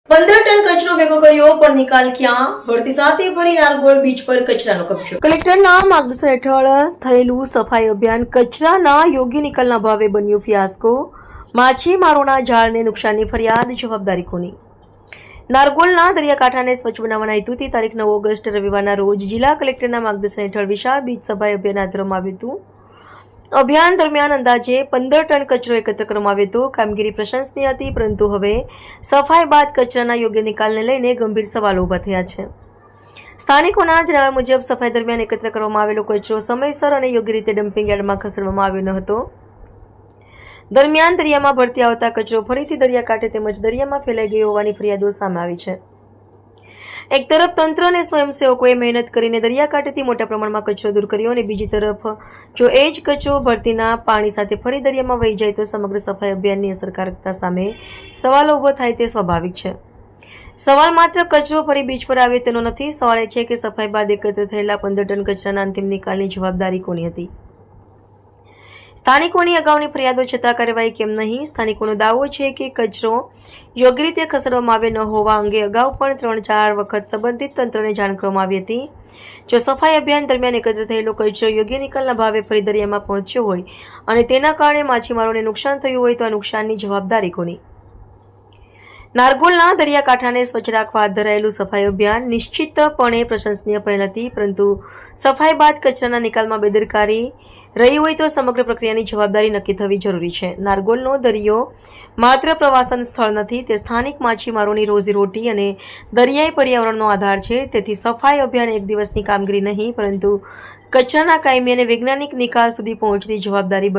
15 ton કચરો ભેગો કર્યો પણ નિકાલ ક્યાં? ભરતી સાથે ભરી નારગોલ બીચ પર કચરાનો કબજો. કલેક્ટરના માર્ગદર્શન હેઠળ થયેલું સફાઈ અભિયાન કચરાના યોગ્ય નિકાલના ભાવે બન્યું ફિયાસ્કો. માછીમારોના જાળને નુકસાનની ફરિયાદ, જવાબદારી કોની? નારગોલના દરિયાકાંઠાને સ્વચ્છ બનાવવાના હેતુથી તારીખ 9 ઓગસ્ટ રવિવારના રોજ જિલ્લા કલેક્ટરના માર્ગદર્શન હેઠળ વિશાળ બીચ સફાઈ અભિયાન હાથ ધરવામાં આવ્યું હતું. અભિયાન દરમિયાન અંદાજે 15 ટન કચરો એકત્ર કરવામાં આવ્યો હતો. કામગીરી પ્રશંસનીય હતી, પરંતુ હવે સફાઈ બાદ કચરાના યોગ્ય નિકાલને લઈને ગંભીર સવાલો ઊભા થયા છે. સ્થાનિકોના જણાવ્યા મુજબ સફાઈ દરમિયાન એકત્ર કરવામાં આવેલો કચરો સમયસર અને યોગ્ય રીતે ડમ્પિંગ યાર્ડમાં ખસેડવામાં આવ્યો ન હતો. દરમિયાન દરિયામાં ભરતી આવતા કચરો ફરીથી દરિયાકાંઠે તેમજ દરિયામાં ફેલાઈ ગયો હોવાની ફરિયાદો સામે આવી છે. એક તરફ તંત્ર અને સ્વયંસેવકોએ મહેનત કરીને દરિયાકાંઠેથી મોટા પ્રમાણમાં કચરો દૂર કર્યો અને બીજી તરફ જો એ જ કચરો ભરતીના પાણી સાથે ફરી દરિયામાં વહી જાય તો સમગ્ર સફાઈ અભિયાનની અસરકારકતા સામે સવાલો ઊભો થાય તે સ્વાભાવિક છે. સવાલ માત્ર કચરો ફરી બીચ પર આવ્યો તેનો નથી. સવાલ એ છે કે સફાઈ બાદ એકત્ર થયેલા 15 ટન કચરાના અંતિમ નિકાલની જવાબદારી કોની હતી? સ્થાનિકોની અગાઉની ફરિયાદો છતાં કાર્યવાહી કેમ નહીં? સ્થાનિકોનો દાવો છે કે કચરો યોગ્ય રીતે ખસેડવામાં આવ્યો ન હોવા અંગે અગાઉ પણ 3-4 વખત સંબંધિત તંત્રને જાણ કરવામાં આવી હતી. જો સફાઈ અભિયાન દરમિયાન એકત્ર થયેલો કચરો યોગ્ય નિકાલના ભાવે ફરી દરિયામાં પહોંચ્યો હોય અને તેના કારણે માછીમારોને નુકસાન થયું હોય તો આ નુકસાનની જવાબદારી કોની? નારગોલના દરિયાકાંઠાને સ્વચ્છ રાખવા હાથ ધરાયેલું સફાઈ અભિયાન નિશ્ચિતપણે પ્રશંસનીય પહેલ હતી, પરંતુ સફાઈ બાદ કચરાના નિકાલમાં બેદરકારી રહી હોય તો સમગ્ર પ્રક્રિયાની જવાબદારી નક્કી થવી જરૂરી છે. નારગોલનો દરિયો માત્ર પ્રવાસન સ્થળ નથી, તે સ્થાનિક માછીમારોની રોજીરોટી અને દરિયાઈ પર્યાવરણનો આધાર છે. તેથી સફાઈ અભિયાન એક દિવસની કામગીરી નહીં, પરંતુ કચરાના કાયમી અને વૈજ્ઞાનિક નિકાલ સુધી પહોંચતી જવાબદારી